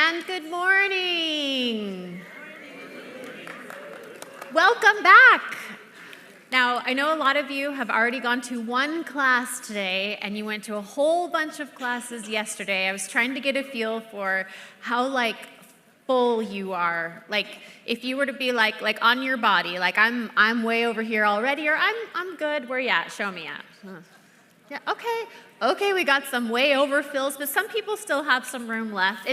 And good morning. Welcome back. Now, I know a lot of you have already gone to one class today, and you went to a whole bunch of classes yesterday. I was trying to get a feel for how, full you are. Like, if you were to be like on your body, like I'm way over here already, or I'm good. Where you at? Show me at. Yeah, okay, we got some way overfills, but some people still have some room left.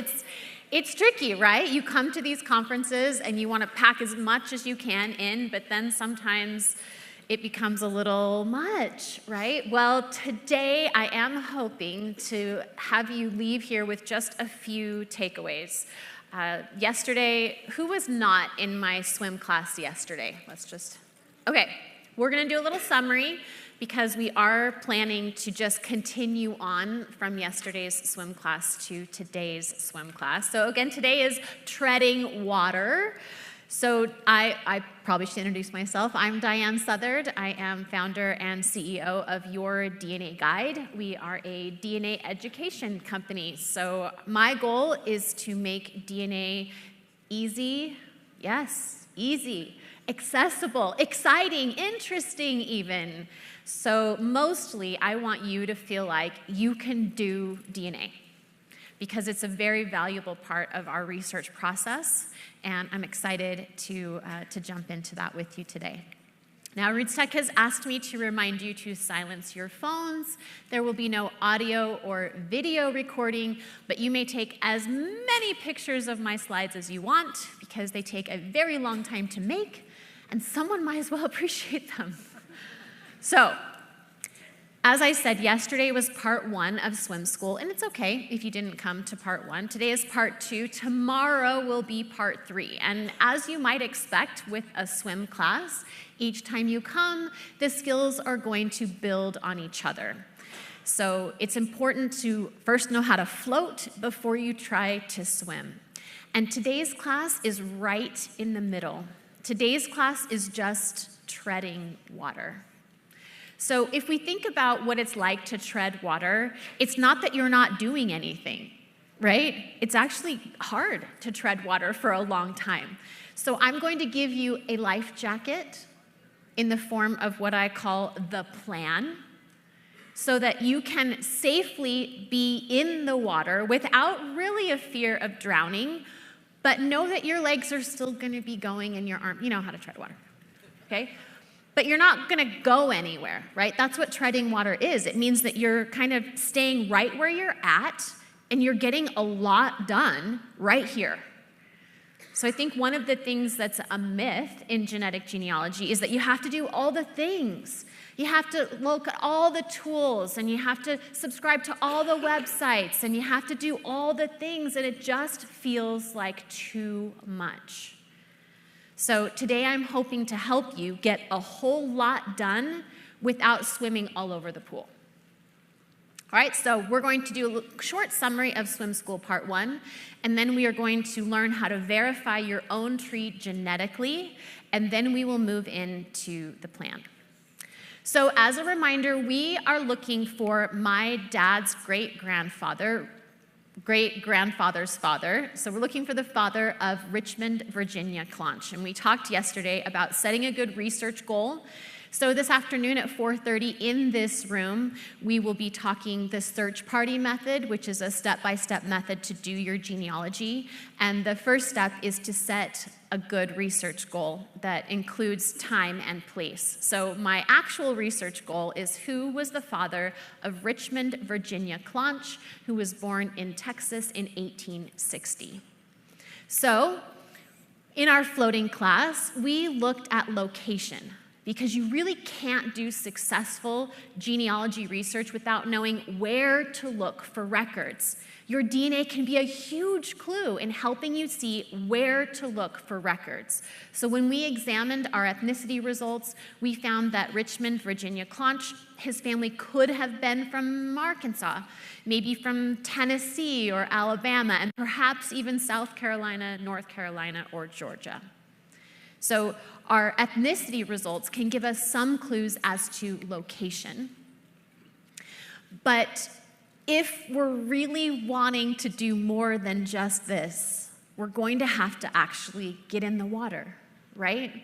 It's tricky, right? You come to these conferences and you want to pack as much as you can in, but then sometimes it becomes a little much, right? Well, today I am hoping to have you leave here with just a few takeaways. Yesterday, who was not in my swim class yesterday? Okay, we're gonna do a little summary because we are planning to just continue on from yesterday's swim class to today's swim class. So again, today is treading water. So I probably should introduce myself. I'm Diane Southard. I am founder and CEO of Your DNA Guide. We are a DNA education company. So my goal is to make DNA easy, yes, easy, accessible, exciting, interesting even. So mostly I want you to feel like you can do DNA, because it's a very valuable part of our research process, and I'm excited to jump into that with you today. Now, Roots Tech has asked me to remind you to silence your phones. There will be no audio or video recording, but you may take as many pictures of my slides as you want, because they take a very long time to make, and someone might as well appreciate them. So, as I said, yesterday was part 1 of swim school, and it's okay if you didn't come to part 1. Today is part 2. Tomorrow will be part 3. And as you might expect with a swim class, each time you come, the skills are going to build on each other. So it's important to first know how to float before you try to swim. And today's class is right in the middle. Today's class is just treading water. So if we think about what it's like to tread water, it's not that you're not doing anything, right? It's actually hard to tread water for a long time. So I'm going to give you a life jacket in the form of what I call the plan, so that you can safely be in the water without really a fear of drowning, but know that your legs are still going to be going and your arm, you know how to tread water, okay? But you're not going to go anywhere, right? That's what treading water is. It means that you're kind of staying right where you're at, and you're getting a lot done right here. So I think one of the things that's a myth in genetic genealogy is that you have to do all the things. You have to look at all the tools, and you have to subscribe to all the websites, and you have to do all the things, and it just feels like too much. So today I'm hoping to help you get a whole lot done without swimming all over the pool. All right, so we're going to do a short summary of Swim School Part 1, and then we are going to learn how to verify your own tree genetically, and then we will move into the plan. So as a reminder, we are looking for my dad's great-grandfather's father. So we're looking for the father of Richmond, Virginia Clonch. And we talked yesterday about setting a good research goal. So this afternoon at 4:30 in this room, we will be talking the search party method, which is a step-by-step method to do your genealogy. And the first step is to set a good research goal that includes time and place. So my actual research goal is who was the father of Richmond, Virginia Clonch, who was born in Texas in 1860. So in our floating class, we looked at location, because you really can't do successful genealogy research without knowing where to look for records. Your DNA can be a huge clue in helping you see where to look for records. So when we examined our ethnicity results, we found that Richmond, Virginia Clonch, his family could have been from Arkansas, maybe from Tennessee or Alabama, and perhaps even South Carolina, North Carolina, or Georgia. So our ethnicity results can give us some clues as to location. But if we're really wanting to do more than just this, we're going to have to actually get in the water, right?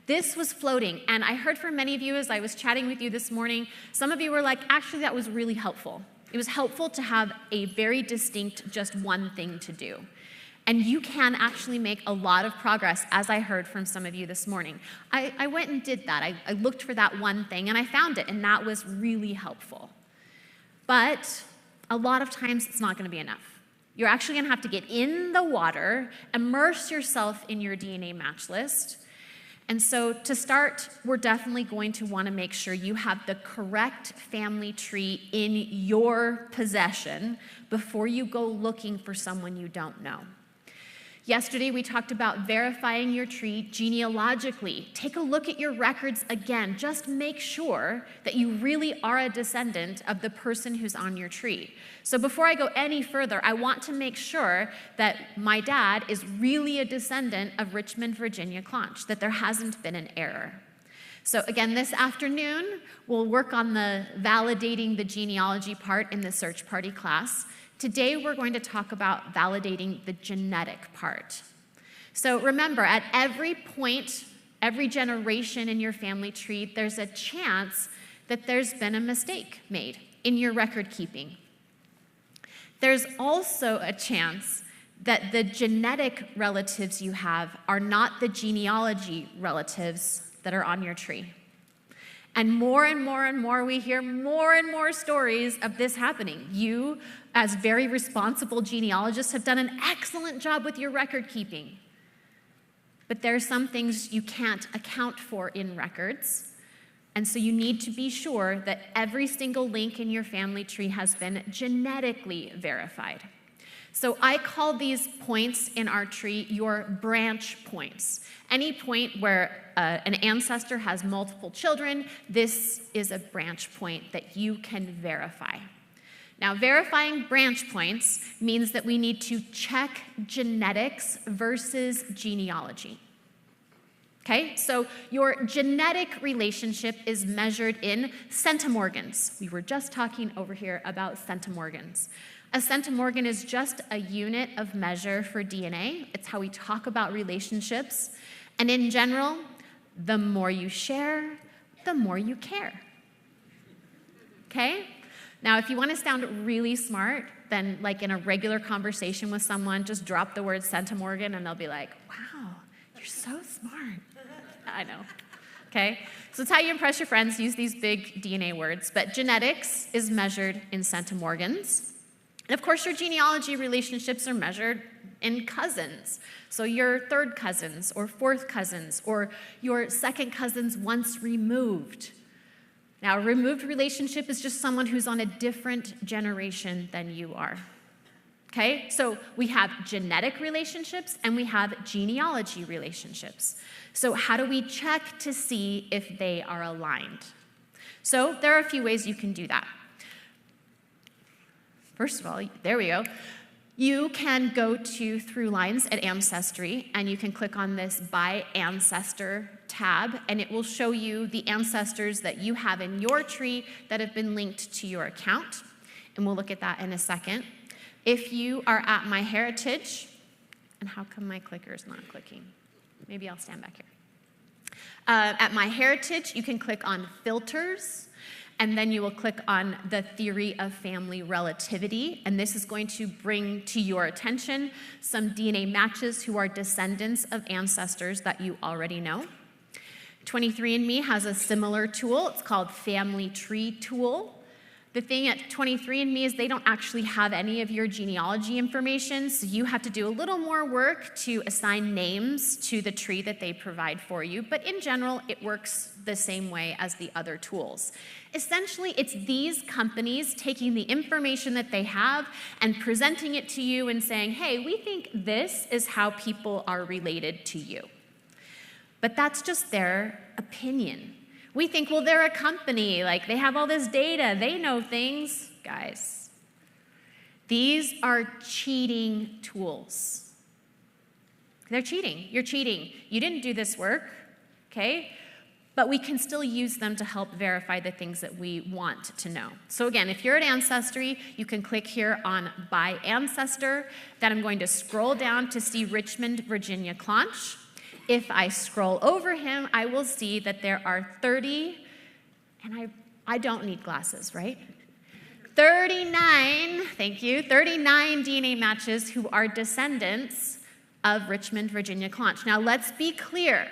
This was floating, and I heard from many of you as I was chatting with you this morning, some of you were like, actually, that was really helpful. It was helpful to have a very distinct, just one thing to do. And you can actually make a lot of progress, as I heard from some of you this morning. I went and did that. I looked for that one thing, and I found it, and that was really helpful. But a lot of times, it's not going to be enough. You're actually going to have to get in the water, immerse yourself in your DNA match list. And so to start, we're definitely going to want to make sure you have the correct family tree in your possession before you go looking for someone you don't know. Yesterday, we talked about verifying your tree genealogically. Take a look at your records again. Just make sure that you really are a descendant of the person who's on your tree. So before I go any further, I want to make sure that my dad is really a descendant of Richmond, Virginia Claunch, that there hasn't been an error. So again, this afternoon, we'll work on the validating the genealogy part in the search party class. Today, we're going to talk about validating the genetic part. So remember, at every point, every generation in your family tree, there's a chance that there's been a mistake made in your record keeping. There's also a chance that the genetic relatives you have are not the genealogy relatives that are on your tree. And more, we hear more and more stories of this happening. You, as very responsible genealogists, have done an excellent job with your record keeping. But there are some things you can't account for in records. And so you need to be sure that every single link in your family tree has been genetically verified. So I call these points in our tree your branch points. Any point where an ancestor has multiple children, this is a branch point that you can verify. Now, verifying branch points means that we need to check genetics versus genealogy. Okay, so your genetic relationship is measured in centimorgans. We were just talking over here about centimorgans. A centimorgan is just a unit of measure for DNA. It's how we talk about relationships. And in general, the more you share, the more you care. Okay? Now, if you want to sound really smart, then like in a regular conversation with someone, just drop the word centimorgan and they'll be like, wow, you're so smart. I know. Okay? So it's how you impress your friends. Use these big DNA words. But genetics is measured in centimorgans. And of course, your genealogy relationships are measured in cousins. So your third cousins or fourth cousins or your second cousins once removed. Now, a removed relationship is just someone who's on a different generation than you are. Okay? So we have genetic relationships and we have genealogy relationships. So how do we check to see if they are aligned? So there are a few ways you can do that. First of all, there we go. You can go to Throughline at Ancestry, and you can click on this By Ancestor tab, and it will show you the ancestors that you have in your tree that have been linked to your account, and we'll look at that in a second. If you are at MyHeritage, and how come my clicker is not clicking? Maybe I'll stand back here. At MyHeritage, you can click on Filters, and then you will click on the Theory of Family Relativity, and this is going to bring to your attention some DNA matches who are descendants of ancestors that you already know. 23andMe has a similar tool. It's called Family Tree Tool. The thing at 23andMe is they don't actually have any of your genealogy information, so you have to do a little more work to assign names to the tree that they provide for you, but in general, it works the same way as the other tools. Essentially, it's these companies taking the information that they have and presenting it to you and saying, hey, we think this is how people are related to you. But that's just their opinion. We think, well, they're a company, like they have all this data, they know things. Guys, these are cheating tools. They're cheating. You're cheating. You didn't do this work, okay? but we can still use them to help verify the things that we want to know. So again, if you're at Ancestry, you can click here on By Ancestor. Then I'm going to scroll down to see Richmond, Virginia Clonch. If I scroll over him, I will see that there are 30, and I don't need glasses, right? 39, thank you, 39 DNA matches who are descendants of Richmond, Virginia Clonch. Now let's be clear.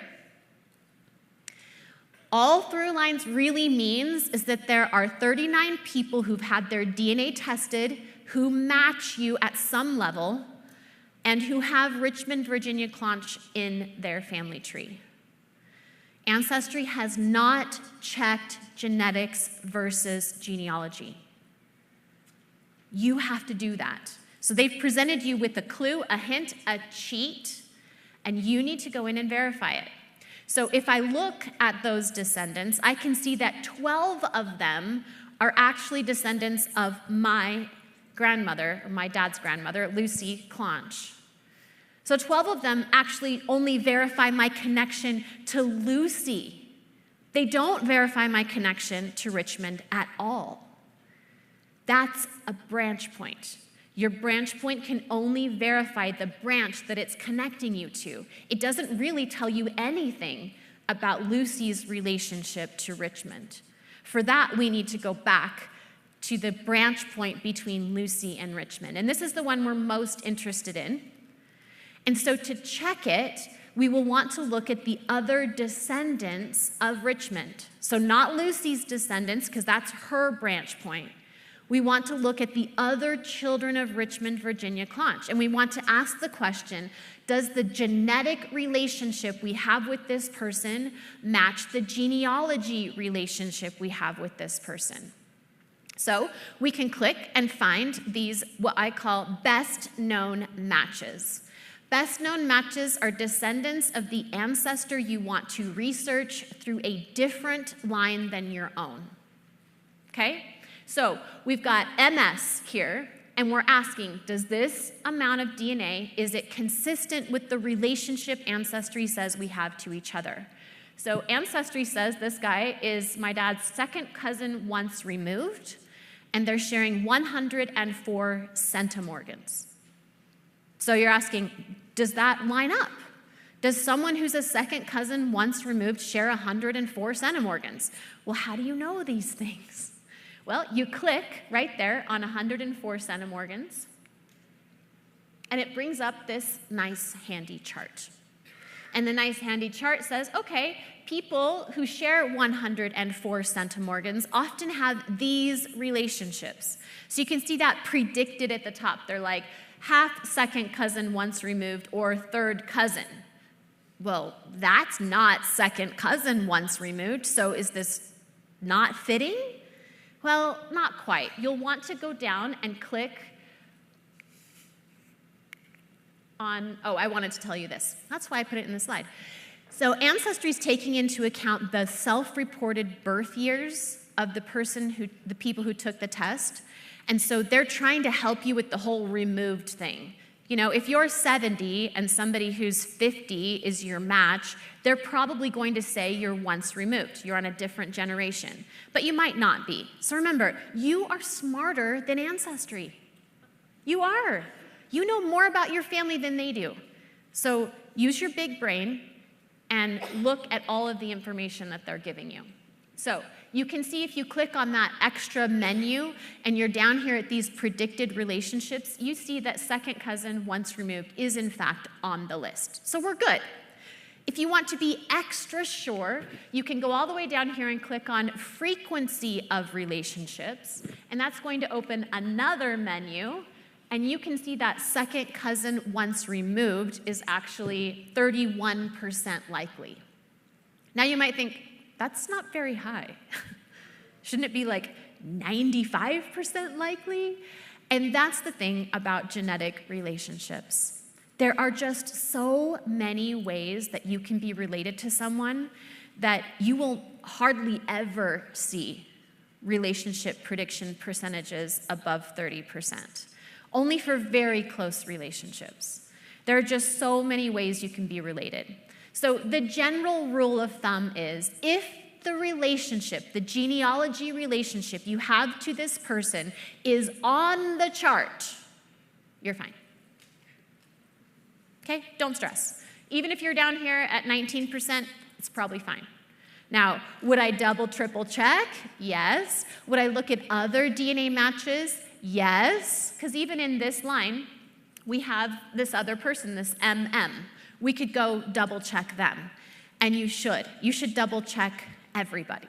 All through lines really means is that there are 39 people who've had their DNA tested who match you at some level and who have Richmond, Virginia Clonch in their family tree. Ancestry has not checked genetics versus genealogy. You have to do that. So they've presented you with a clue, a hint, a cheat, and you need to go in and verify it. So if I look at those descendants, I can see that 12 of them are actually descendants of my grandmother, or my dad's grandmother, Lucy Clonch. So 12 of them actually only verify my connection to Lucy. They don't verify my connection to Richmond at all. That's a branch point. Your branch point can only verify the branch that it's connecting you to. It doesn't really tell you anything about Lucy's relationship to Richmond. For that, we need to go back to the branch point between Lucy and Richmond. And this is the one we're most interested in. And so to check it, we will want to look at the other descendants of Richmond. So not Lucy's descendants, because that's her branch point. We want to look at the other children of Richmond, Virginia Clonch. And we want to ask the question, does the genetic relationship we have with this person match the genealogy relationship we have with this person? So we can click and find these, what I call best known matches. Best known matches are descendants of the ancestor you want to research through a different line than your own. Okay? So we've got MS here, and we're asking, does this amount of DNA, is it consistent with the relationship Ancestry says we have to each other? So Ancestry says this guy is my dad's second cousin once removed, and they're sharing 104 centimorgans. So you're asking, does that line up? Does someone who's a second cousin once removed share 104 centimorgans? Well, how do you know these things? Well, you click right there on 104 centimorgans, and it brings up this nice handy chart. And the nice handy chart says, okay, people who share 104 centimorgans often have these relationships. So you can see that predicted at the top. They're like half second cousin once removed or third cousin. Well, that's not second cousin once removed, so is this not fitting? Well, not quite. You'll want to go down and click on, oh, I wanted to tell you this. That's why I put it in the slide. So Ancestry is taking into account the self-reported birth years of the people who took the test. And so they're trying to help you with the whole removed thing. You know, if you're 70 and somebody who's 50 is your match, they're probably going to say you're once removed. You're on a different generation. But you might not be. So remember, you are smarter than Ancestry. You are. You know more about your family than they do. So use your big brain and look at all of the information that they're giving you. So you can see if you click on that extra menu and you're down here at these predicted relationships, you see that second cousin once removed is in fact on the list. So we're good. If you want to be extra sure, you can go all the way down here and click on frequency of relationships, and that's going to open another menu, and you can see that second cousin once removed is actually 31% likely. Now you might think, that's not very high. Shouldn't it be like 95% likely? And that's the thing about genetic relationships. There are just so many ways that you can be related to someone that you will hardly ever see relationship prediction percentages above 30%. Only for very close relationships. There are just so many ways you can be related. So the general rule of thumb is if the relationship, the genealogy relationship you have to this person is on the chart, you're fine. Okay, don't stress. Even if you're down here at 19%, it's probably fine. Now, would I double, triple check? Yes. Would I look at other DNA matches? Yes. Because even in this line, we have this other person, this MM. We could go double check them. And you should. You should double check everybody.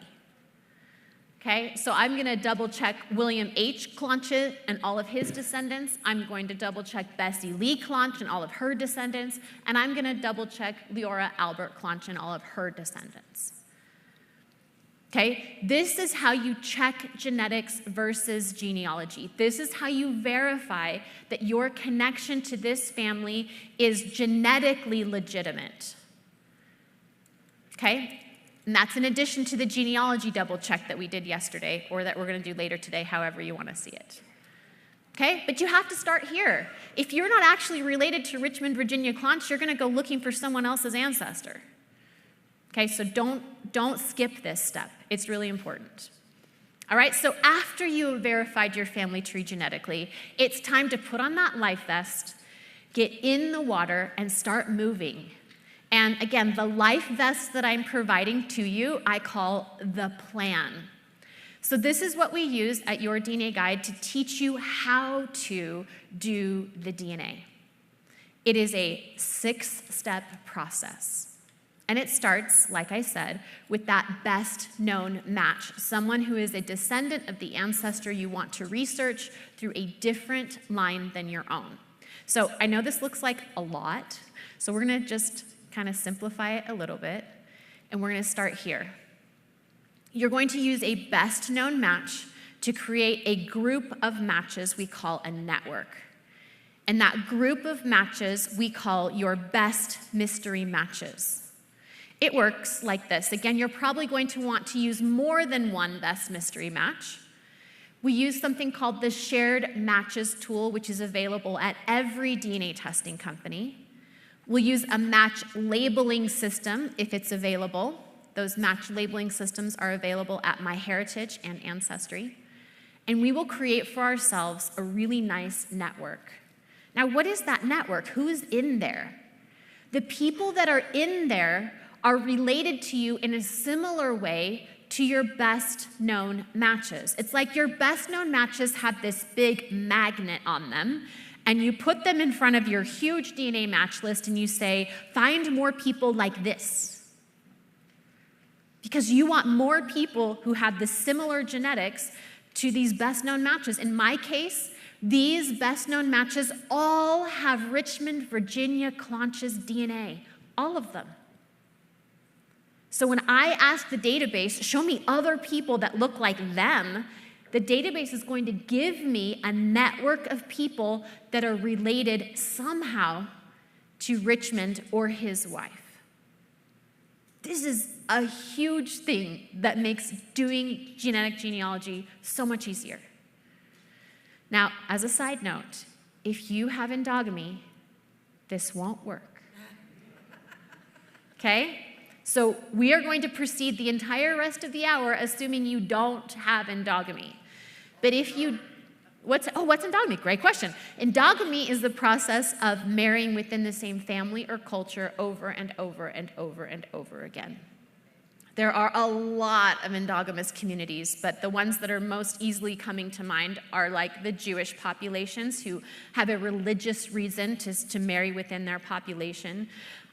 Okay, so I'm going to double check William H. Claunch and all of his descendants. I'm going to double check Bessie Lee Claunch and all of her descendants. And I'm going to double check Leora Albert Claunch and all of her descendants. Okay, this is how you check genetics versus genealogy. This is how you verify that your connection to this family is genetically legitimate. Okay? And that's in addition to the genealogy double check that we did yesterday, or that we're going to do later today, however you want to see it. Okay? But you have to start here. If you're not actually related to Richmond, Virginia Claunch, you're going to go looking for someone else's ancestor. Okay? So don't skip this step. It's really important. All right? So after you have verified your family tree genetically, it's time to put on that life vest, get in the water, and start moving. And again, the life vest that I'm providing to you, I call the plan. So this is what we use at Your DNA Guide to teach you how to do the DNA. It is a 6-step process. And it starts, like I said, with that best known match, someone who is a descendant of the ancestor you want to research through a different line than your own. So I know this looks like a lot, so we're going to just kind of simplify it a little bit, and we're going to start here. You're going to use a best known match to create a group of matches we call a network. And that group of matches we call your best mystery matches. It works like this. Again, you're probably going to want to use more than one best mystery match. We use something called the shared matches tool, which is available at every DNA testing company. We'll use a match labeling system if it's available. Those match labeling systems are available at MyHeritage and Ancestry. And we will create for ourselves a really nice network. Now, what is that network? Who is in there? The people that are in there are related to you in a similar way to your best known matches. It's like your best known matches have this big magnet on them, and you put them in front of your huge DNA match list and you say, find more people like this. Because you want more people who have the similar genetics to these best known matches. In my case, these best known matches all have Richmond, Virginia Claunch's DNA, all of them. So when I ask the database, show me other people that look like them, the database is going to give me a network of people that are related somehow to Richmond or his wife. This is a huge thing that makes doing genetic genealogy so much easier. Now, as a side note, if you have endogamy, this won't work. Okay? So we are going to proceed the entire rest of the hour assuming you don't have endogamy. But if you, what's endogamy? Great question. Endogamy is the process of marrying within the same family or culture over and over and over and over again. There are a lot of endogamous communities, but the ones that are most easily coming to mind are like the Jewish populations who have a religious reason to marry within their population.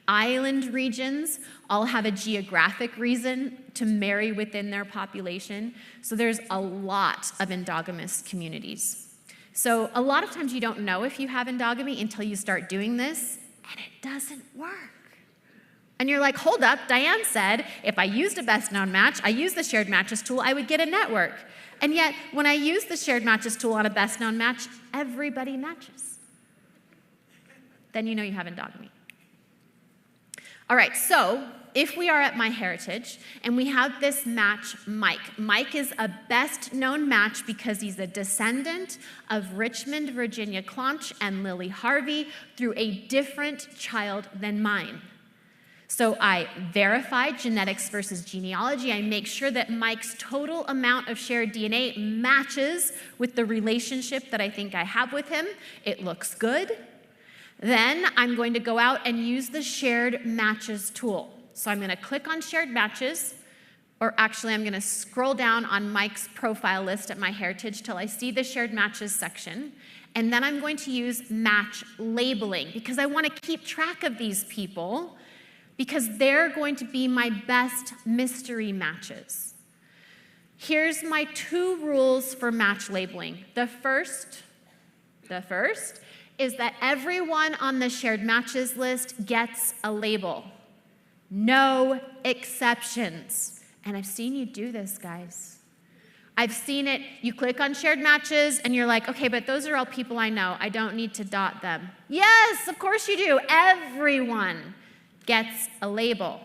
Island regions all have a geographic reason to marry within their population. So there's a lot of endogamous communities. So a lot of times you don't know if you have endogamy until you start doing this, and it doesn't work. And you're like, hold up, Diane said, if I used a best known match, I used the shared matches tool, I would get a network. And yet, when I use the shared matches tool on a best known match, everybody matches. Then you know you have endogamy. All right, so if we are at MyHeritage and we have this match, Mike. Mike is a best known match because he's a descendant of Richmond, Virginia Claunch and Lily Harvey through a different child than mine. So I verify genetics versus genealogy. I make sure that Mike's total amount of shared DNA matches with the relationship that I think I have with him. It looks good. Then I'm going to go out and use the shared matches tool. So I'm going to click on shared matches, or actually I'm going to scroll down on Mike's profile list at MyHeritage till I see the shared matches section. And then I'm going to use match labeling because I want to keep track of these people because they're going to be my best mystery matches. Here's my 2 rules for match labeling. The first is that everyone on the shared matches list gets a label. No exceptions. And I've seen you do this, guys. I've seen it. You click on shared matches and you're like, okay, but those are all people I know. I don't need to dot them. Yes, of course you do. Everyone gets a label.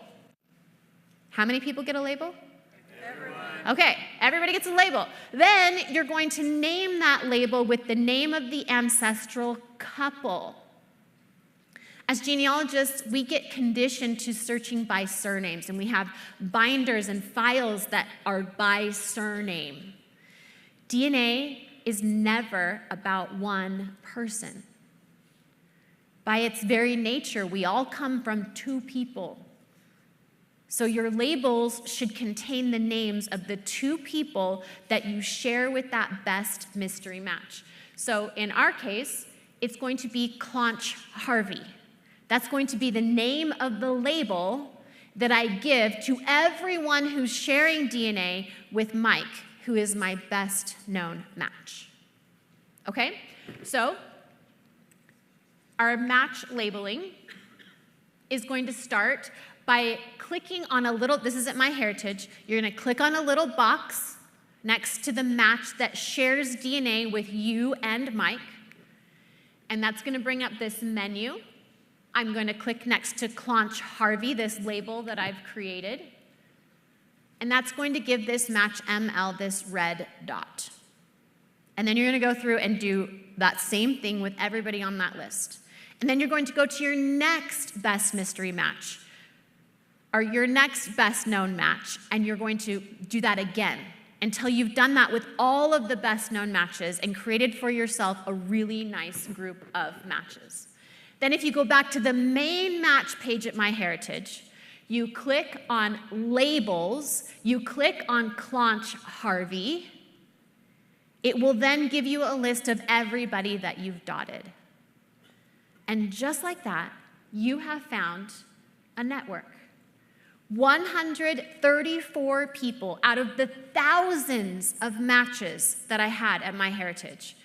How many people get a label? Everyone. Okay, everybody gets a label. Then you're going to name that label with the name of the ancestral couple. As genealogists, we get conditioned to searching by surnames, and we have binders and files that are by surname. DNA is never about one person. By its very nature, we all come from 2 people. So your labels should contain the names of the 2 people that you share with that best mystery match. So in our case, it's going to be Clonch Harvey. That's going to be the name of the label that I give to everyone who's sharing DNA with Mike, who is my best known match. Okay? So our match labeling is going to start by clicking on a little, this is at MyHeritage, you're going to click on a little box next to the match that shares DNA with you and Mike, and that's going to bring up this menu. I'm going to click next to Clonch Harvey, this label that I've created, and that's going to give this match ML this red dot. And then you're going to go through and do that same thing with everybody on that list. And then you're going to go to your next best mystery match, or your next best known match, and you're going to do that again until you've done that with all of the best known matches and created for yourself a really nice group of matches. Then if you go back to the main match page at MyHeritage, you click on labels, you click on Clonch Harvey. It will then give you a list of everybody that you've dotted. And just like that, you have found a network. 134 people out of the thousands of matches that I had at MyHeritage.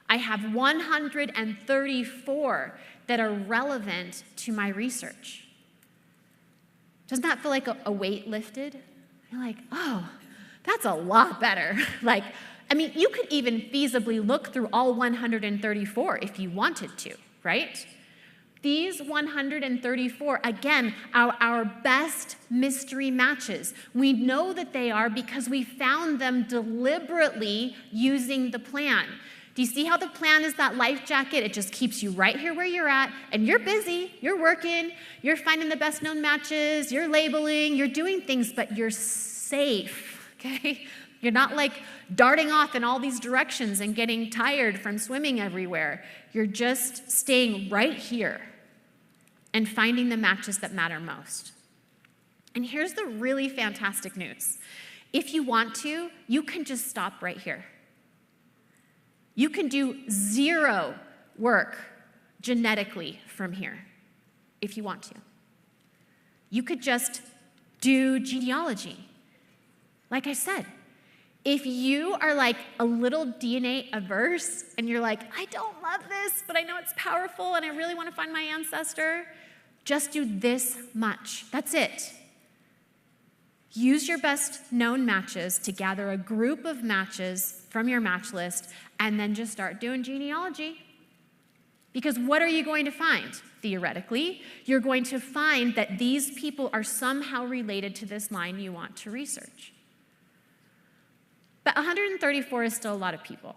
I have 134 that are relevant to my research. Doesn't that feel like a weight lifted? You're like, oh, that's a lot better. You could even feasibly look through all 134 if you wanted to, right? These 134, again, are our best mystery matches. We know that they are because we found them deliberately using the plan. Do you see how the plan is that life jacket? It just keeps you right here where you're at, and you're busy, you're working, you're finding the best known matches, you're labeling, you're doing things, but you're safe, okay? You're not like darting off in all these directions and getting tired from swimming everywhere. You're just staying right here and finding the matches that matter most. And here's the really fantastic news. If you want to, you can just stop right here. You can do 0 work genetically from here if you want to. You could just do genealogy. Like I said, if you are like a little DNA averse and you're like, I don't love this, but I know it's powerful and I really want to find my ancestor, just do this much. That's it. Use your best known matches to gather a group of matches from your match list and then just start doing genealogy. Because what are you going to find? Theoretically, you're going to find that these people are somehow related to this line you want to research. But 134 is still a lot of people.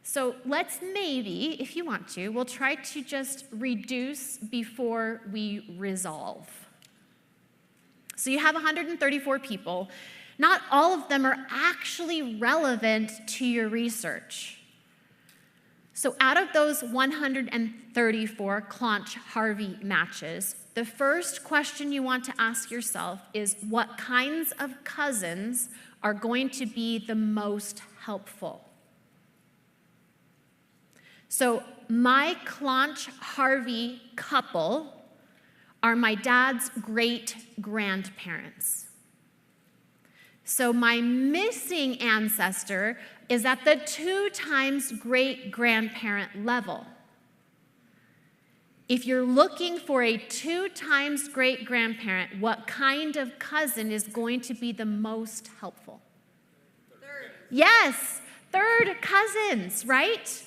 So let's maybe, if you want to, we'll try to just reduce before we resolve. So you have 134 people. Not all of them are actually relevant to your research. So out of those 134 Clonch-Harvey matches, the first question you want to ask yourself is, what kinds of cousins are going to be the most helpful? So my Clonch-Harvey couple are my dad's great-grandparents. So my missing ancestor is at the 2 times great-grandparent level. If you're looking for a 2 times great-grandparent, what kind of cousin is going to be the most helpful? Third. Yes, third cousins, right?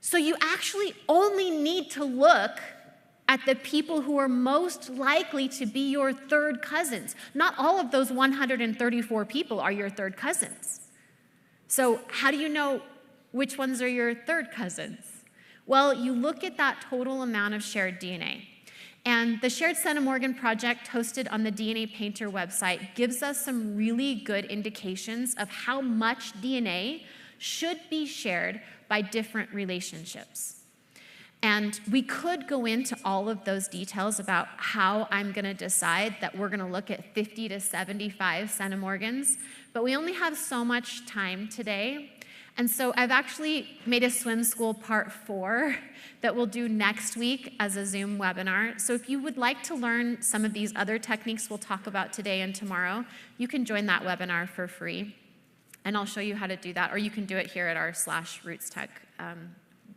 So you actually only need to look at the people who are most likely to be your third cousins. Not all of those 134 people are your third cousins. So how do you know which ones are your third cousins? Well, you look at that total amount of shared DNA. And the Shared Centimorgan project hosted on the DNA Painter website gives us some really good indications of how much DNA should be shared by different relationships. And we could go into all of those details about how I'm going to decide that we're going to look at 50 to 75 centimorgans, but we only have so much time today. And so I've actually made a swim school part 4 that we'll do next week as a Zoom webinar. So if you would like to learn some of these other techniques we'll talk about today and tomorrow, you can join that webinar for free. And I'll show you how to do that, or you can do it here at our /RootsTech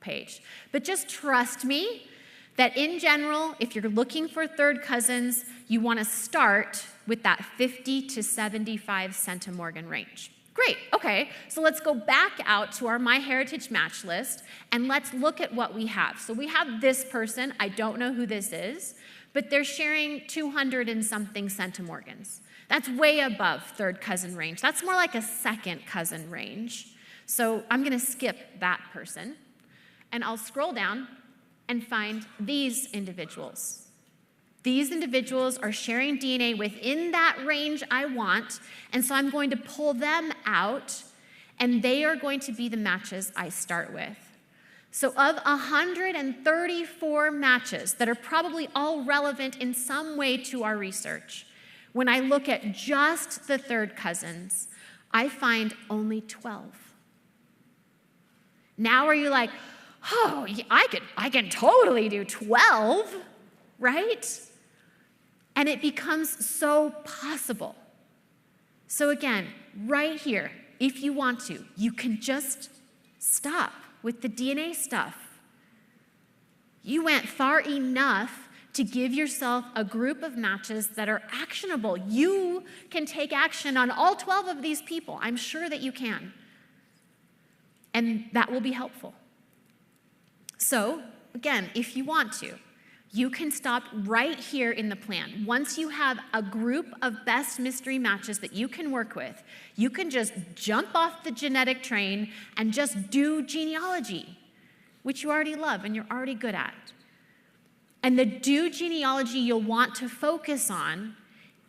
page. But just trust me that in general, if you're looking for third cousins, you want to start with that 50 to 75 centimorgan range. Great, okay, so let's go back out to our MyHeritage match list and let's look at what we have. So we have this person, I don't know who this is, but they're sharing 200 and something centimorgans. That's way above third cousin range. That's more like a second cousin range. So I'm going to skip that person. And I'll scroll down and find these individuals. These individuals are sharing DNA within that range I want, and so I'm going to pull them out, and they are going to be the matches I start with. So of 134 matches that are probably all relevant in some way to our research, when I look at just the third cousins, I find only 12. Now are you like, oh, I can totally do 12, right? And it becomes so possible. So again, right here, if you want to, you can just stop with the DNA stuff. You went far enough to give yourself a group of matches that are actionable. You can take action on all 12 of these people. I'm sure that you can. And that will be helpful. So, again, if you want to, you can stop right here in the plan. Once you have a group of best mystery matches that you can work with, you can just jump off the genetic train and just do genealogy, which you already love and you're already good at. And the do genealogy you'll want to focus on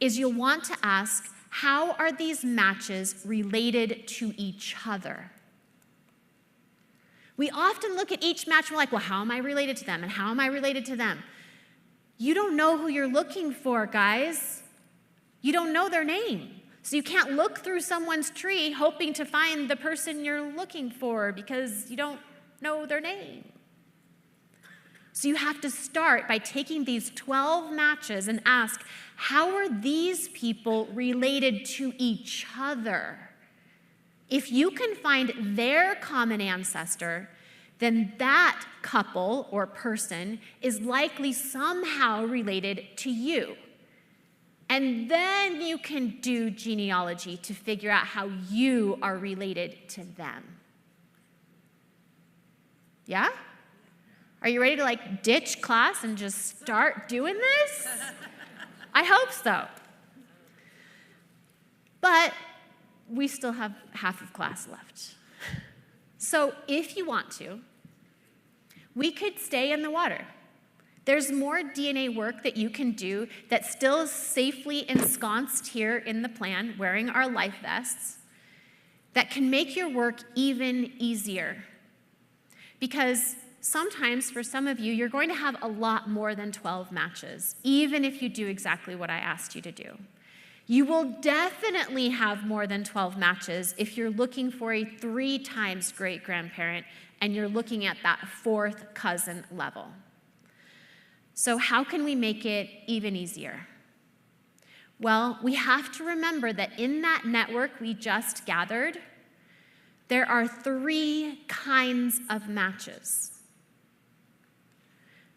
is you'll want to ask, how are these matches related to each other? We often look at each match and we're like, well, how am I related to them? And how am I related to them? You don't know who you're looking for, guys. You don't know their name. So you can't look through someone's tree hoping to find the person you're looking for because you don't know their name. So you have to start by taking these 12 matches and ask, how are these people related to each other? If you can find their common ancestor, then that couple or person is likely somehow related to you. And then you can do genealogy to figure out how you are related to them. Yeah? Are you ready to ditch class and just start doing this? I hope so. But we still have half of class left. So if you want to, we could stay in the water. there's more DNA work that you can do that's still safely ensconced here in the plan, wearing our life vests, that can make your work even easier. Because sometimes, for some of you, you're going to have a lot more than 12 matches, even if you do exactly what I asked you to do. You will definitely have more than 12 matches if you're looking for a 3 times great-grandparent and you're looking at that 4th cousin level. So how can we make it even easier? Well, we have to remember that in that network we just gathered, there are 3 kinds of matches.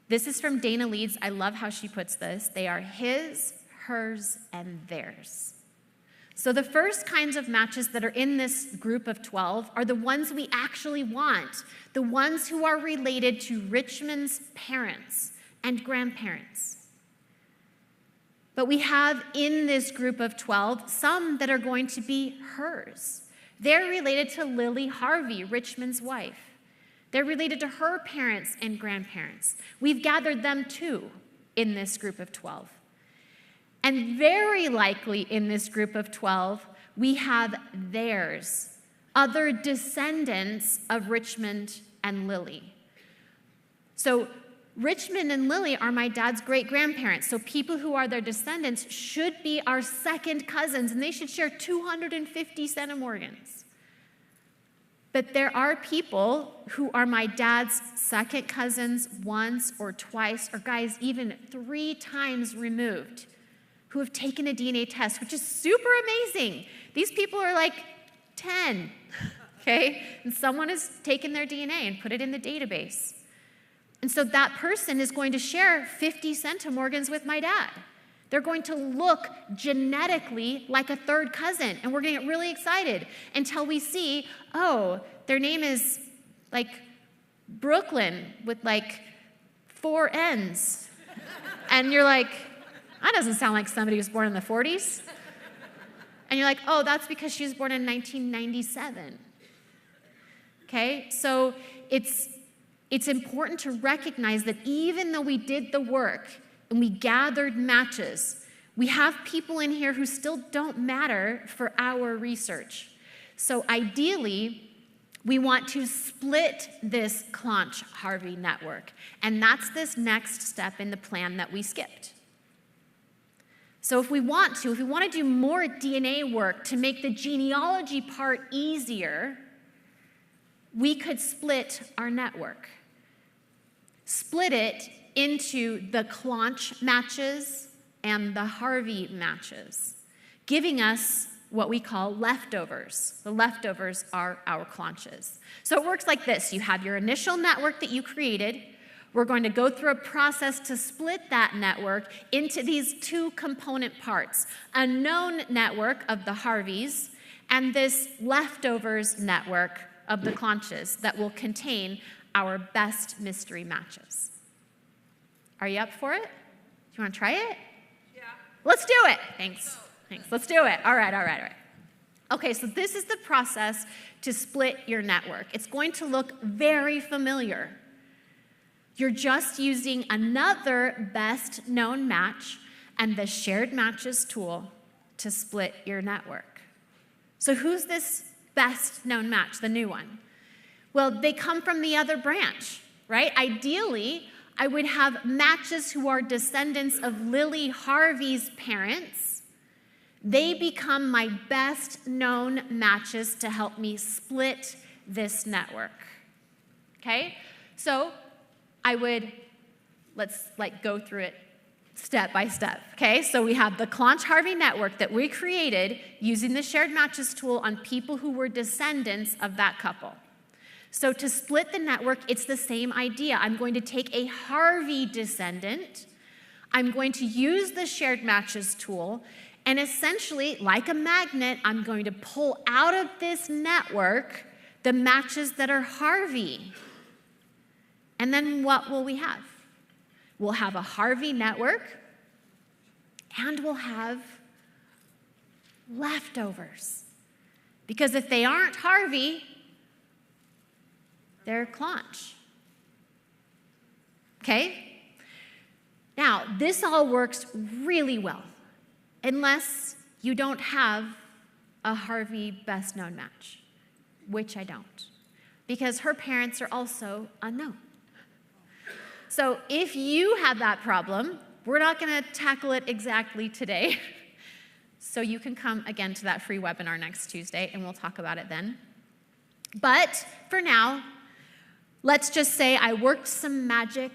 This is from Dana Leeds. I love how she puts this. They are his, hers, and theirs. So the first kinds of matches that are in this group of 12 are the ones we actually want, the ones who are related to Richmond's parents and grandparents. But we have in this group of 12 some that are going to be hers. They're related to Lily Harvey, Richmond's wife. They're related to her parents and grandparents. We've gathered them too in this group of 12. And very likely in this group of 12, we have theirs, other descendants of Richmond and Lily. So Richmond and Lily are my dad's great-grandparents, so people who are their descendants should be our second cousins, and they should share 250 centimorgans. But there are people who are my dad's second cousins once or twice, or guys, even 3 times removed, who have taken a DNA test, which is super amazing. These people are like 10, okay? And someone has taken their DNA and put it in the database. And so that person is going to share 50 centimorgans with my dad. They're going to look genetically like a 3rd cousin, and we're going to get really excited until we see, oh, their name is like Brooklyn with like 4 N's. And you're like, that doesn't sound like somebody who was born in the 40s. And you're like, oh, that's because she was born in 1997. Okay, so it's important to recognize that even though we did the work and we gathered matches, we have people in here who still don't matter for our research. So ideally, we want to split this Clonch-Harvey network. And that's this next step in the plan that we skipped. So if we want to do more DNA work to make the genealogy part easier, we could split our network. Split it into the Clonch matches and the Harvey matches, giving us what we call leftovers. The leftovers are our Clonches. So it works like this. You have your initial network that you created. We're going to go through a process to split that network into these 2 component parts, a known network of the Harveys and this leftovers network of the Clonches that will contain our best mystery matches. Are you up for it? Do you want to try it? Yeah. Let's do it. Thanks. Let's do it. All right. Okay, so this is the process to split your network. It's going to look very familiar. You're just using another best known match and the shared matches tool to split your network. So who's this best known match, the new one? Well, they come from the other branch, right? Ideally, I would have matches who are descendants of Lily Harvey's parents. They become my best known matches to help me split this network. Okay? So let's go through it step by step, okay? So we have the Clonch-Harvey network that we created using the shared matches tool on people who were descendants of that couple. So to split the network, it's the same idea. I'm going to take a Harvey descendant, I'm going to use the shared matches tool, and essentially, like a magnet, I'm going to pull out of this network the matches that are Harvey. And then what will we have? We'll have a Harvey network, and we'll have leftovers. Because if they aren't Harvey, they're Clonch. Okay? Now, this all works really well, unless you don't have a Harvey best known match, which I don't, because her parents are also unknown. So if you have that problem, we're not going to tackle it exactly today. So you can come again to that free webinar next Tuesday, and we'll talk about it then. But for now, let's just say I worked some magic,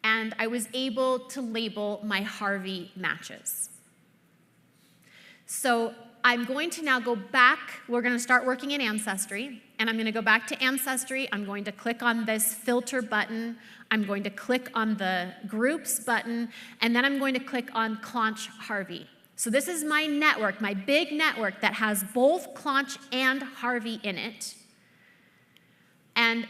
and I was able to label my Harvey matches. So I'm going to now go back. We're going to start working in Ancestry, and I'm going to go back to Ancestry. I'm going to click on this filter button. I'm going to click on the groups button, and then I'm going to click on Clonch Harvey. So this is my network, my big network that has both Clonch and Harvey in it. And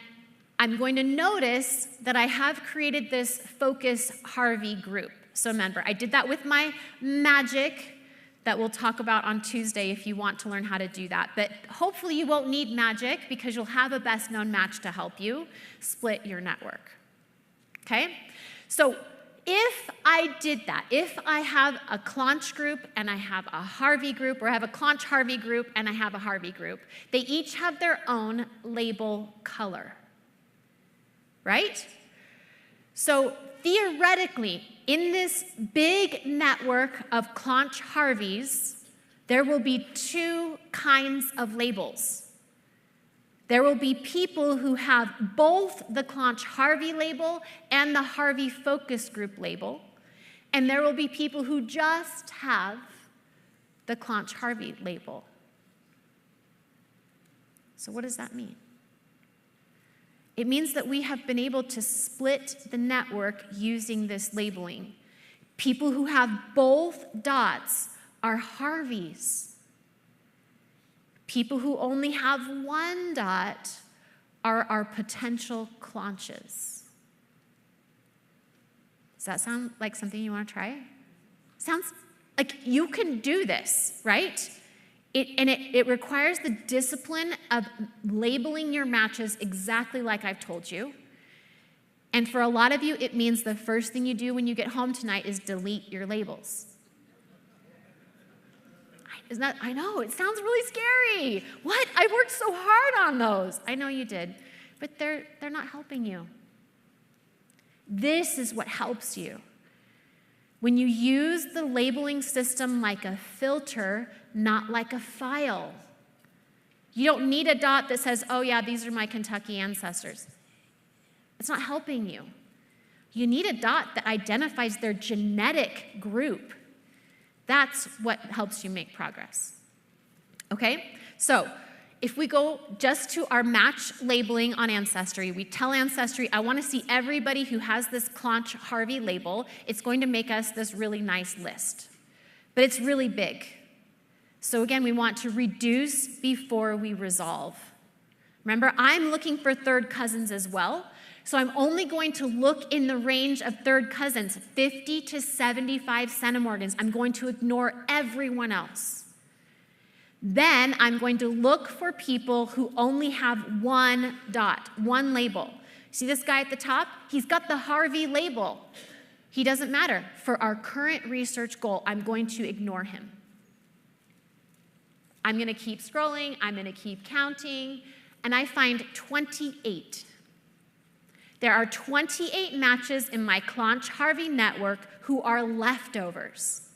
I'm going to notice that I have created this Focus Harvey group. So remember, I did that with my magic that we'll talk about on Tuesday if you want to learn how to do that. But hopefully you won't need magic because you'll have a best known match to help you split your network. Okay? So if I did that, if I have a Clonch group and I have a Harvey group, or I have a Clonch Harvey group and I have a Harvey group, they each have their own label color, right? So theoretically, in this big network of Clonch Harveys, there will be two kinds of labels. There will be people who have both the Clonch Harvey label and the Harvey Focus Group label, and there will be people who just have the Clonch Harvey label. So what does that mean? It means that we have been able to split the network using this labeling. People who have both dots are Harveys. People who only have one dot are our potential Clonches. Does that sound like something you want to try? Sounds like you can do this, right? It requires the discipline of labeling your matches exactly like I've told you. And for a lot of you, it means the first thing you do when you get home tonight is delete your labels. I know, it sounds really scary. What? I worked so hard on those. I know you did, but they're not helping you. This is what helps you. When you use the labeling system like a filter, not like a file. You don't need a dot that says, oh yeah, these are my Kentucky ancestors. It's not helping you. You need a dot that identifies their genetic group. That's what helps you make progress. Okay? So if we go just to our match labeling on Ancestry, we tell Ancestry, I want to see everybody who has this Clonch Harvey label. It's going to make us this really nice list. But it's really big. So again, we want to reduce before we resolve. Remember, I'm looking for third cousins as well. So I'm only going to look in the range of third cousins, 50 to 75 centimorgans. I'm going to ignore everyone else. Then I'm going to look for people who only have one dot, one label. See this guy at the top? He's got the Harvey label. He doesn't matter. For our current research goal, I'm going to ignore him. I'm going to keep scrolling. I'm going to keep counting. And I find 28. There are 28 matches in my Clonch Harvey network who are leftovers.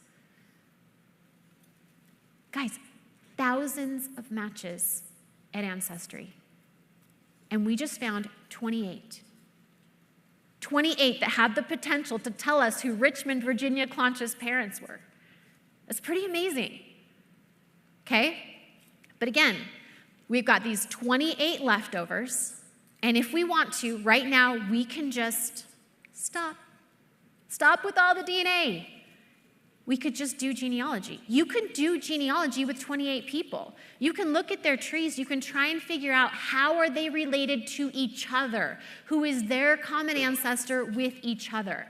Guys, thousands of matches at Ancestry. And we just found 28. 28 that had the potential to tell us who Richmond, Virginia Clonch's parents were. That's pretty amazing. Okay? But again, we've got these 28 leftovers. And if we want to, right now, we can just stop. Stop with all the DNA. We could just do genealogy. You can do genealogy with 28 people. You can look at their trees. You can try and figure out how are they related to each other? Who is their common ancestor with each other?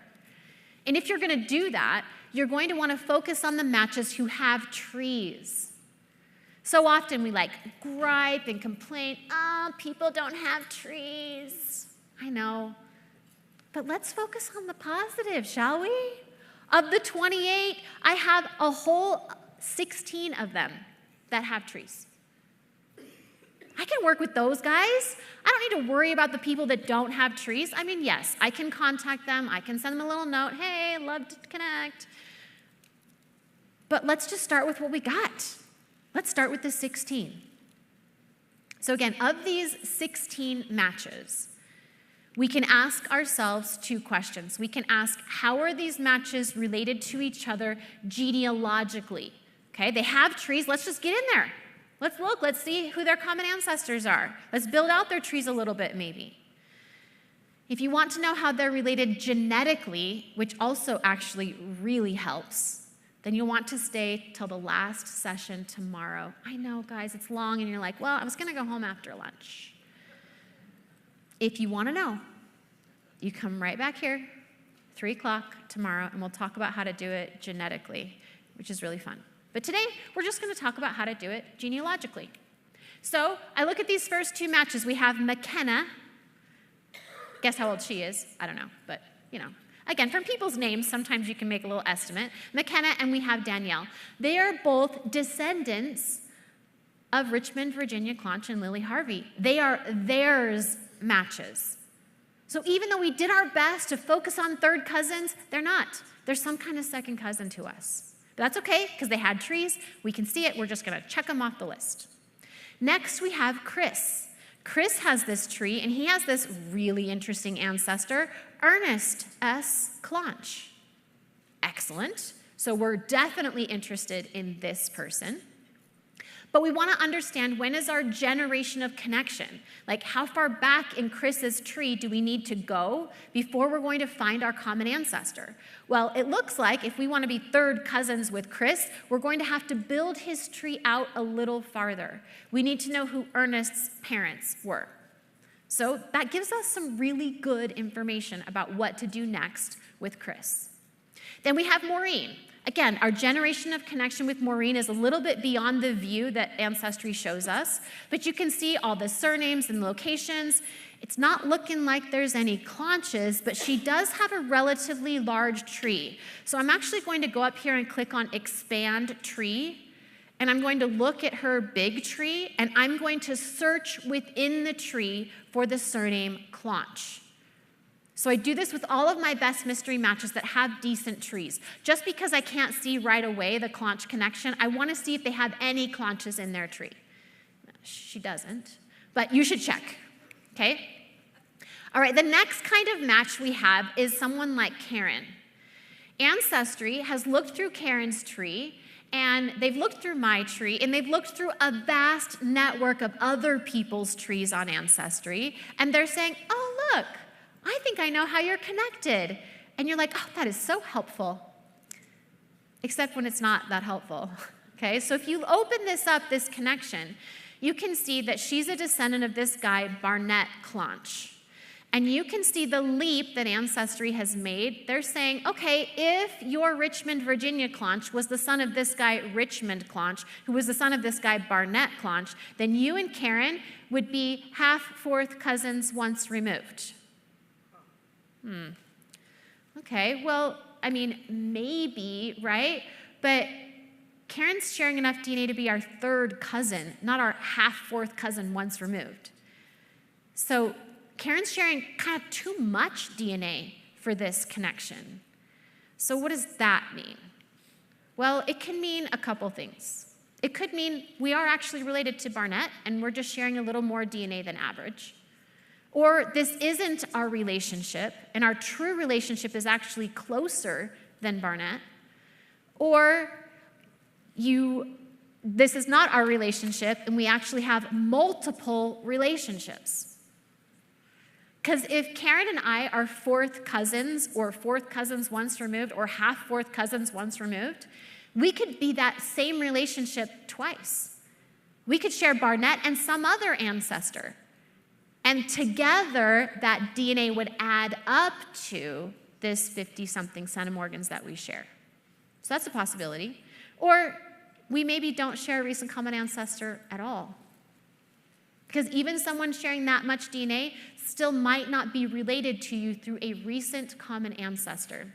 And if you're going to do that, you're going to want to focus on the matches who have trees. So often we gripe and complain, oh, people don't have trees. I know. But let's focus on the positive, shall we? Of the 28, I have a whole 16 of them that have trees. I can work with those guys. I don't need to worry about the people that don't have trees. I mean, yes, I can contact them. I can send them a little note. Hey, love to connect. But let's just start with what we got. Let's start with the 16. So again, of these 16 matches, we can ask ourselves 2 questions. We can ask, how are these matches related to each other genealogically? Okay, they have trees. Let's just get in there. Let's look. Let's see who their common ancestors are. Let's build out their trees a little bit, maybe. If you want to know how they're related genetically, which also actually really helps, then you'll want to stay till the last session tomorrow. I know, guys, it's long, and you're like, well, I was going to go home after lunch. If you want to know, you come right back here, 3 o'clock tomorrow, and we'll talk about how to do it genetically, which is really fun. But today, we're just going to talk about how to do it genealogically. So I look at these first 2 matches. We have McKenna. Guess how old she is? I don't know, but, you know. Again, from people's names, sometimes you can make a little estimate. McKenna, and we have Danielle. They are both descendants of Richmond, Virginia Clonch and Lily Harvey. They are theirs matches. So even though we did our best to focus on third cousins, they're not. They're some kind of second cousin to us. But that's okay, because they had trees. We can see it. We're just going to check them off the list. Next, we have Chris. Chris has this tree, and he has this really interesting ancestor, Ernest S. Clonch. Excellent. So we're definitely interested in this person. But we want to understand, when is our generation of connection? Like, how far back in Chris's tree do we need to go before we're going to find our common ancestor? Well, it looks like if we want to be third cousins with Chris, we're going to have to build his tree out a little farther. We need to know who Ernest's parents were. So that gives us some really good information about what to do next with Chris. Then we have Maureen. Again, our generation of connection with Maureen is a little bit beyond the view that Ancestry shows us, but you can see all the surnames and locations. It's not looking like there's any Clonches, but she does have a relatively large tree. So I'm actually going to go up here and click on Expand Tree, and I'm going to look at her big tree, and I'm going to search within the tree for the surname Clonch. So I do this with all of my best mystery matches that have decent trees. Just because I can't see right away the Clonch connection, I want to see if they have any Clonches in their tree. She doesn't, but you should check, okay? All right, the next kind of match we have is someone like Karen. Ancestry has looked through Karen's tree, and they've looked through my tree, and they've looked through a vast network of other people's trees on Ancestry, and they're saying, oh, look, I think I know how you're connected. And you're like, oh, that is so helpful. Except when it's not that helpful, okay? So if you open this up, this connection, you can see that she's a descendant of this guy, Barnett Clonch. And you can see the leap that Ancestry has made. They're saying, okay, if your Richmond, Virginia Clonch was the son of this guy, Richmond Clonch, who was the son of this guy, Barnett Clonch, then you and Karen would be half-fourth cousins once removed. Okay, well, I mean, maybe, right? But Karen's sharing enough DNA to be our third cousin, not our half-fourth cousin once removed. So Karen's sharing kind of too much DNA for this connection. So what does that mean? Well, it can mean a couple things. It could mean we are actually related to Barnett, and we're just sharing a little more DNA than average. Or this isn't our relationship, and our true relationship is actually closer than Barnett. Or this is not our relationship, and we actually have multiple relationships. Because if Karen and I are fourth cousins, or fourth cousins once removed, or half-fourth cousins once removed, we could be that same relationship twice. We could share Barnett and some other ancestor. And together, that DNA would add up to this 50-something centimorgans that we share. So that's a possibility. Or we maybe don't share a recent common ancestor at all. Because even someone sharing that much DNA still might not be related to you through a recent common ancestor.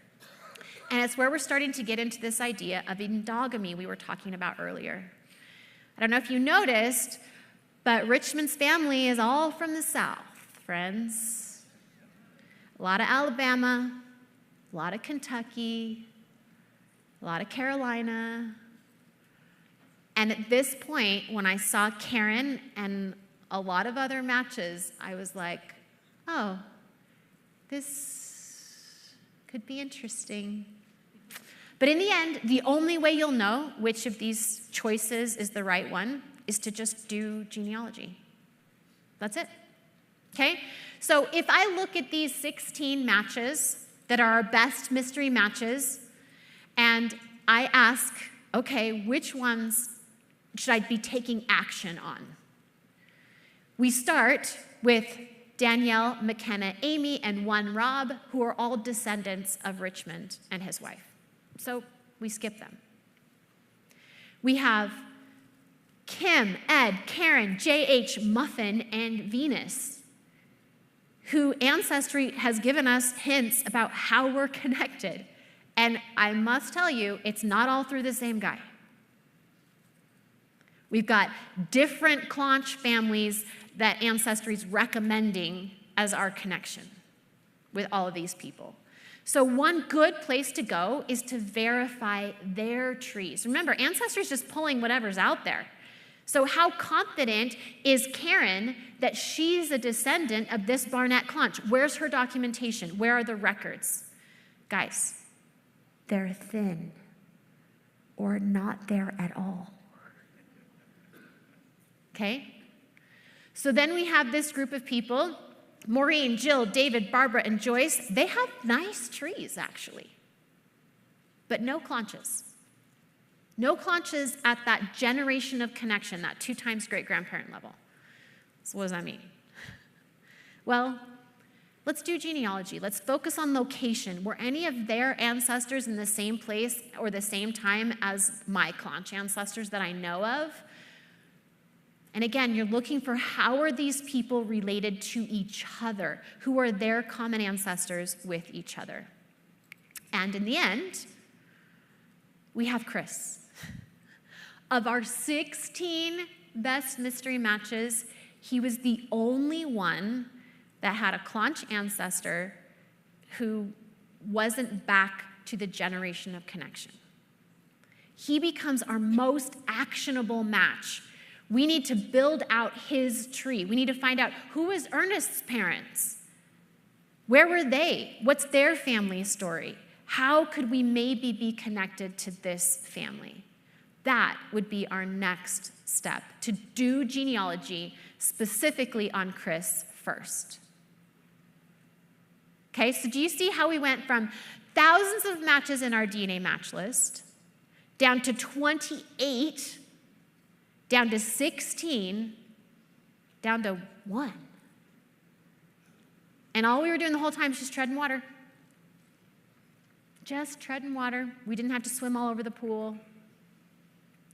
And it's where we're starting to get into this idea of endogamy we were talking about earlier. I don't know if you noticed, but Richmond's family is all from the South, friends. A lot of Alabama, a lot of Kentucky, a lot of Carolina. And at this point, when I saw Karen and a lot of other matches, I was like, oh, this could be interesting. But in the end, the only way you'll know which of these choices is the right one is to just do genealogy. That's it. Okay? So if I look at these 16 matches that are our best mystery matches, and I ask, okay, which ones should I be taking action on? We start with Danielle, McKenna, Amy, and one Rob, who are all descendants of Richmond and his wife. So we skip them. We have Kim, Ed, Karen, J.H., Muffin, and Venus, who Ancestry has given us hints about how we're connected. And I must tell you, it's not all through the same guy. We've got different Clonch families that Ancestry is recommending as our connection with all of these people. So one good place to go is to verify their trees. Remember, Ancestry is just pulling whatever's out there. So how confident is Karen that she's a descendant of this Barnett Clonch? Where's her documentation? Where are the records? Guys, they're thin or not there at all. Okay? So then we have this group of people, Maureen, Jill, David, Barbara, and Joyce. They have nice trees, actually, but no Clonches. No Clonches at that generation of connection, that 2 times great-grandparent level. So what does that mean? Well, let's do genealogy. Let's focus on location. Were any of their ancestors in the same place or the same time as my Clonch ancestors that I know of? And again, you're looking for how are these people related to each other? Who are their common ancestors with each other? And in the end, we have Chris. Of our 16 best mystery matches, he was the only one that had a Clonch ancestor who wasn't back to the generation of connection. He becomes our most actionable match. We need to build out his tree. We need to find out who is Ernest's parents? Where were they? What's their family story? How could we maybe be connected to this family? That would be our next step, to do genealogy specifically on Chris first. Okay, so do you see how we went from thousands of matches in our DNA match list, down to 28, down to 16, down to 1. And all we were doing the whole time was just treading water. Just treading water. We didn't have to swim all over the pool.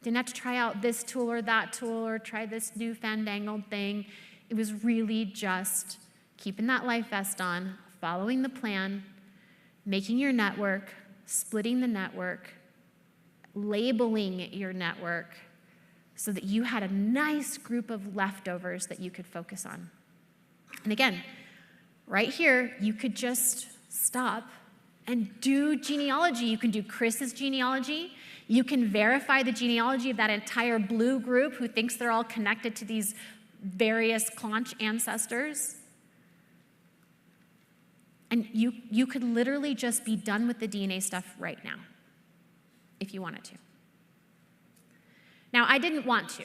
Didn't have to try out this tool or that tool or try this new fandangled thing. It was really just keeping that life vest on, following the plan, making your network, splitting the network, labeling your network, so that you had a nice group of leftovers that you could focus on. And again, right here, you could just stop and do genealogy. You can do Chris's genealogy. You can verify the genealogy of that entire blue group who thinks they're all connected to these various Clonch ancestors. And you could literally just be done with the DNA stuff right now, if you wanted to. Now, I didn't want to,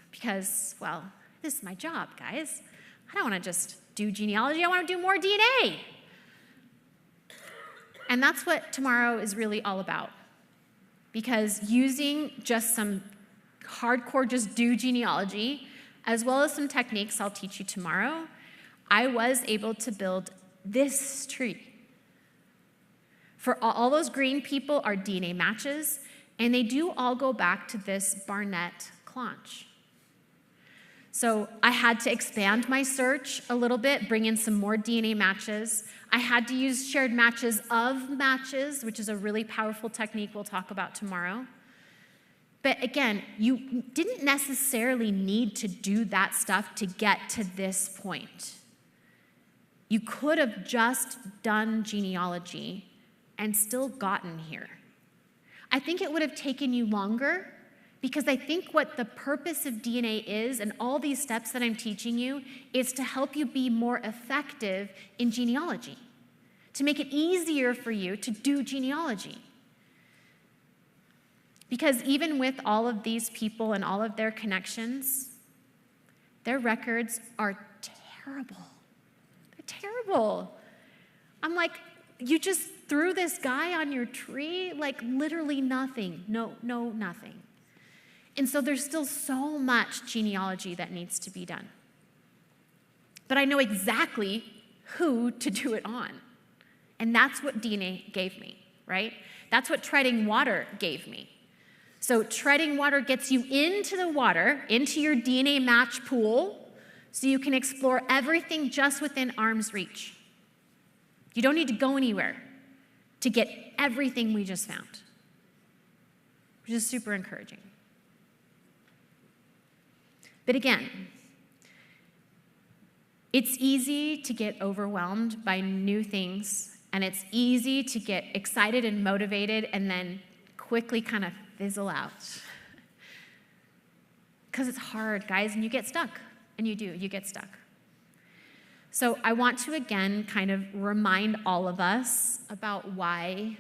because, well, this is my job, guys. I don't want to just do genealogy. I want to do more DNA. And that's what tomorrow is really all about. Because using just some hardcore just do genealogy, as well as some techniques I'll teach you tomorrow, I was able to build this tree. For all those green people are DNA matches, and they do all go back to this Barnett Clonch. So I had to expand my search a little bit, bring in some more DNA matches. I had to use shared matches of matches, which is a really powerful technique we'll talk about tomorrow. But again, you didn't necessarily need to do that stuff to get to this point. You could have just done genealogy and still gotten here. I think it would have taken you longer, because I think what the purpose of DNA is, and all these steps that I'm teaching you, is to help you be more effective in genealogy, to make it easier for you to do genealogy. Because even with all of these people and all of their connections, their records are terrible. They're terrible. I'm like, you just threw this guy on your tree? Like literally nothing. No, nothing. And so there's still so much genealogy that needs to be done. But I know exactly who to do it on. And that's what DNA gave me, right? That's what treading water gave me. So treading water gets you into the water, into your DNA match pool, so you can explore everything just within arm's reach. You don't need to go anywhere to get everything we just found, which is super encouraging. But again, it's easy to get overwhelmed by new things, and it's easy to get excited and motivated and then quickly kind of fizzle out. Because it's hard, guys, and you get stuck. And you get stuck. So I want to again kind of remind all of us about why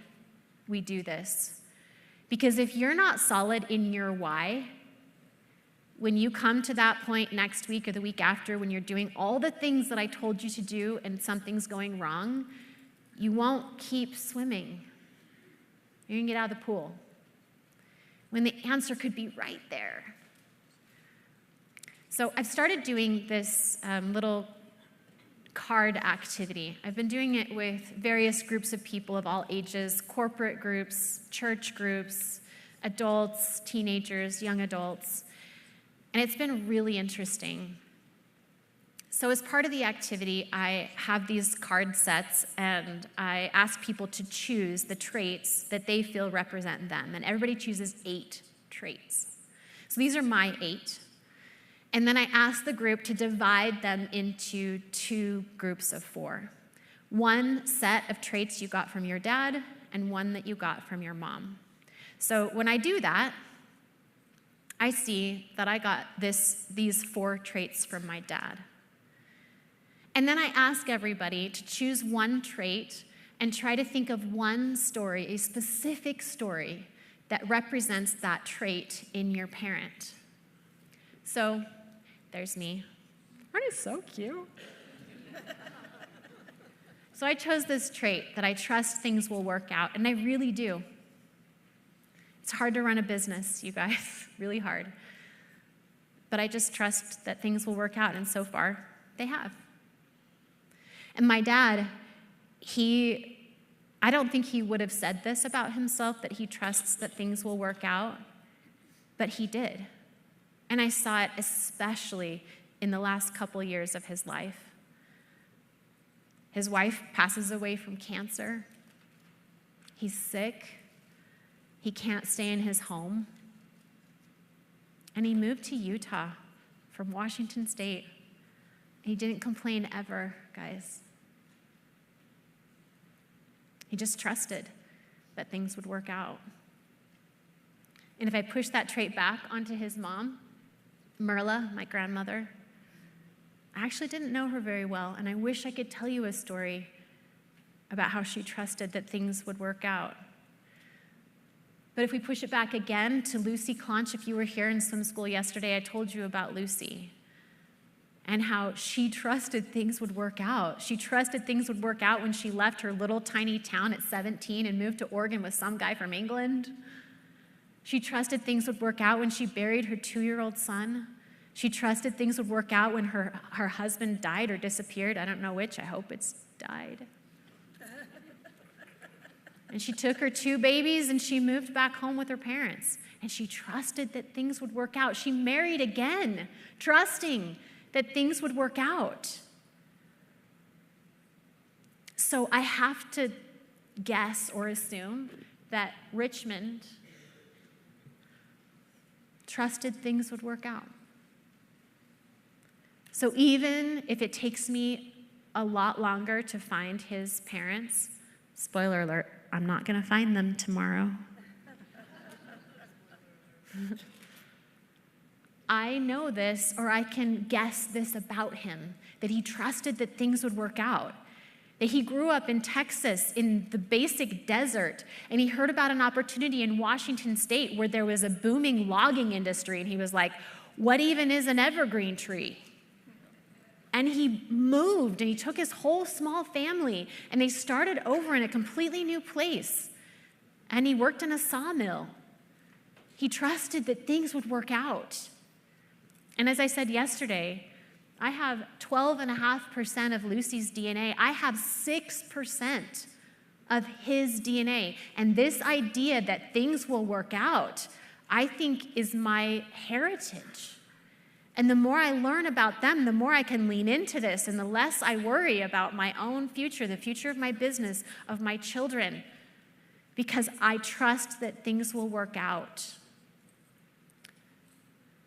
we do this. Because if you're not solid in your why, when you come to that point next week or the week after, when you're doing all the things that I told you to do and something's going wrong, you won't keep swimming. You're going to get out of the pool when the answer could be right there. So I've started doing this little card activity. I've been doing it with various groups of people of all ages, corporate groups, church groups, adults, teenagers, young adults. And it's been really interesting. So as part of the activity, I have these card sets, and I ask people to choose the traits that they feel represent them. And everybody chooses 8 traits. So these are my 8. And then I ask the group to divide them into 2 groups of 4. One set of traits you got from your dad, and one that you got from your mom. So when I do that, I see that I got these 4 traits from my dad. And then I ask everybody to choose one trait and try to think of one story, a specific story that represents that trait in your parent. So there's me. Aren't I so cute? So I chose this trait that I trust things will work out, and I really do. It's hard to run a business, you guys, really hard. But I just trust that things will work out, and so far, they have. And my dad, I don't think he would have said this about himself, that he trusts that things will work out, but he did. And I saw it especially in the last couple years of his life. His wife passes away from cancer. He's sick. He can't stay in his home. And he moved to Utah from Washington State. He didn't complain ever, guys. He just trusted that things would work out. And if I push that trait back onto his mom, Merla, my grandmother, I actually didn't know her very well, and I wish I could tell you a story about how she trusted that things would work out. But if we push it back again to Lucy Clonch, if you were here in swim school yesterday, I told you about Lucy and how she trusted things would work out. She trusted things would work out when she left her little tiny town at 17 and moved to Oregon with some guy from England. She trusted things would work out when she buried her 2-year-old son. She trusted things would work out when her husband died or disappeared. I don't know which. I hope it's died. And she took her 2 babies and she moved back home with her parents. And she trusted that things would work out. She married again, trusting that things would work out. So I have to guess or assume that Richmond trusted things would work out. So even if it takes me a lot longer to find his parents, spoiler alert, I'm not going to find them tomorrow. I know this, or I can guess this about him, that he trusted that things would work out. That he grew up in Texas in the basic desert, and he heard about an opportunity in Washington State where there was a booming logging industry, and he was like, what even is an evergreen tree? And he moved, and he took his whole small family, and they started over in a completely new place. And he worked in a sawmill. He trusted that things would work out. And as I said yesterday, I have 12.5% of Lucy's DNA. I have 6% of his DNA. And this idea that things will work out, I think, is my heritage. And the more I learn about them, the more I can lean into this, and the less I worry about my own future, the future of my business, of my children, because I trust that things will work out.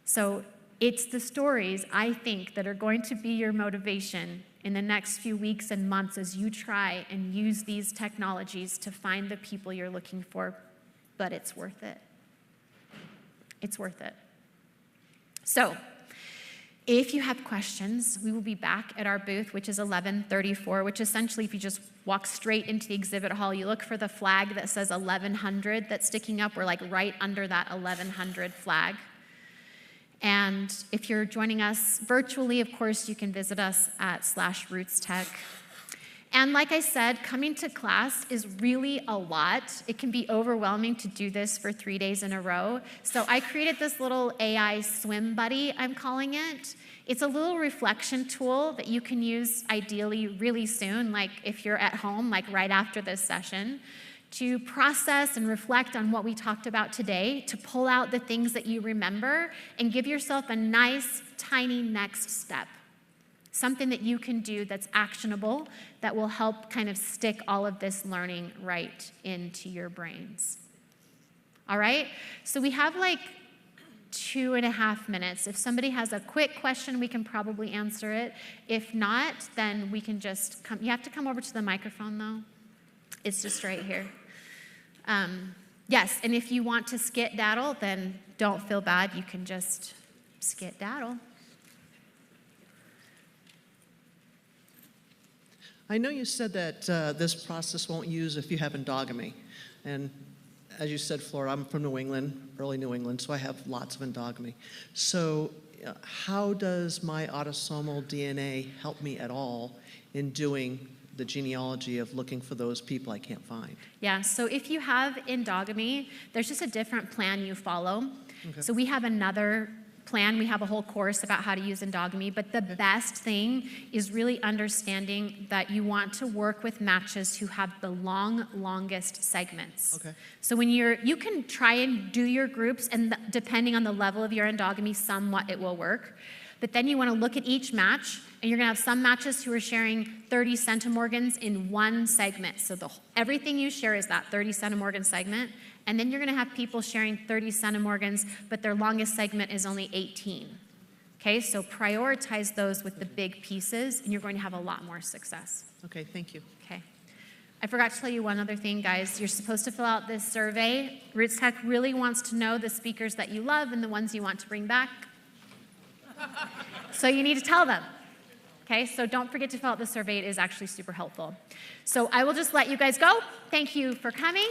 So it's the stories, I think, that are going to be your motivation in the next few weeks and months as you try and use these technologies to find the people you're looking for. But it's worth it. It's worth it. So, if you have questions, we will be back at our booth, which is 1134, which essentially, if you just walk straight into the exhibit hall, you look for the flag that says 1100 that's sticking up. We're like right under that 1100 flag. And if you're joining us virtually, of course, you can visit us at /rootstech. And like I said, coming to class is really a lot. It can be overwhelming to do this for 3 days in a row. So I created this little AI swim buddy, I'm calling it. It's a little reflection tool that you can use ideally really soon, like if you're at home, like right after this session, to process and reflect on what we talked about today, to pull out the things that you remember and give yourself a nice, tiny next step. Something that you can do that's actionable, that will help kind of stick all of this learning right into your brains. All right? So we have like 2.5 minutes. If somebody has a quick question, we can probably answer it. If not, then we can just come. You have to come over to the microphone, though. It's just right here. Yes, and if you want to skit-daddle, then don't feel bad. You can just skit-daddle. I know you said that this process won't use if you have endogamy. And as you said, Flora, I'm from New England, early New England, so I have lots of endogamy. So how does my autosomal DNA help me at all in doing the genealogy of looking for those people I can't find? Yeah, so if you have endogamy, there's just a different plan you follow. Okay. So we have another plan. We have a whole course about how to use endogamy, but the best thing is really understanding that you want to work with matches who have the longest segments. Okay. So when you can try and do your groups, and depending on the level of your endogamy, somewhat it will work. But then you want to look at each match, and you're going to have some matches who are sharing 30 centimorgans in one segment. So everything you share is that 30 centimorgan segment. And then you're going to have people sharing 30 centimorgans, but their longest segment is only 18. Okay, so prioritize those with the big pieces, and you're going to have a lot more success. Okay, thank you. Okay. I forgot to tell you one other thing, guys. You're supposed to fill out this survey. Roots Tech really wants to know the speakers that you love and the ones you want to bring back. So you need to tell them. Okay, so don't forget to fill out the survey. It is actually super helpful. So I will just let you guys go. Thank you for coming.